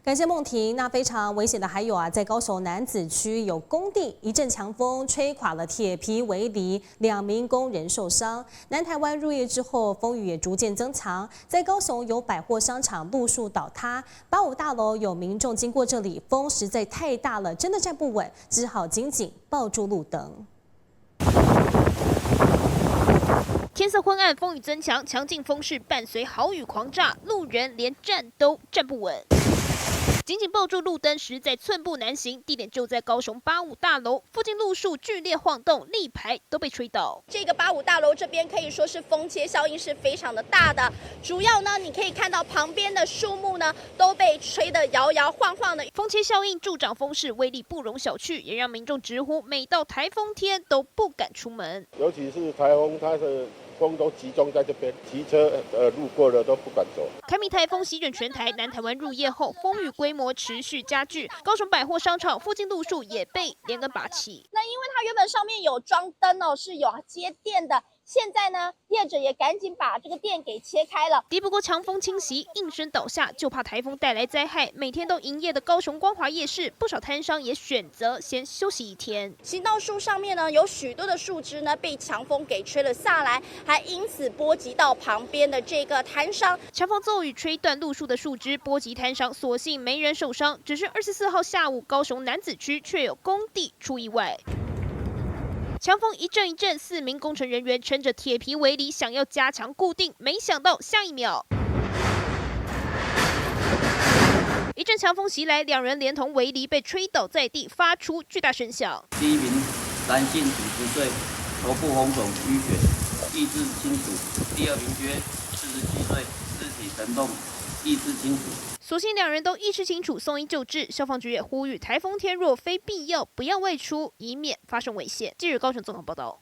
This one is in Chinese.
感谢梦婷。那非常危险的还有在高雄楠梓区有工地，一阵强风吹垮了铁皮围篱，2名工人受伤。南台湾入夜之后，风雨也逐渐增强，在高雄有百货商场路树倒塌，85大楼有民众经过这里，风实在太大了，真的站不稳，只好紧紧抱住路灯。天色昏暗，风雨增强，强劲风势伴随豪雨狂炸，路人连站都站不稳。紧紧抱住路灯，实在寸步难行。地点就在高雄85大楼附近，路树剧烈晃动，立牌都被吹倒。这个85大楼这边可以说是风切效应是非常的大的，主要呢，你可以看到旁边的树木呢都被吹得摇摇晃晃的。风切效应助长风势，威力不容小觑，也让民众直呼每到台风天都不敢出门。尤其是台风，它的风都集中在这边，骑车路过的都不敢走。凯米台风席卷全台，南台湾入夜后，风雨规模持续加剧，高雄百货商场附近路树也被连根拔起。那因为它原本上面有装灯哦，是有接电的。现在呢，业者也赶紧把这个电给切开了。敌不过强风侵袭，应声倒下，就怕台风带来灾害。每天都营业的高雄光华夜市，不少摊商也选择先休息一天。行道树上面呢，有许多的树枝呢被强风给吹了下来，还因此波及到旁边的这个摊商。强风骤雨吹断路树的树枝，波及摊商，所幸没人受伤。只是24号下午，高雄楠梓区却有工地出意外。强风一阵一阵，4名工程人员撑着铁皮围篱，想要加强固定，没想到下一秒，一阵强风袭来，2人连同围篱被吹倒在地，发出巨大声响。第一名男性50岁，头部红肿淤血，意志清楚；第二名约47岁，肢体疼痛，意志清楚。所幸2人都意识清楚，送医救治。消防局也呼吁，台风天若非必要，不要外出，以免发生危险。记者高雄综合报道。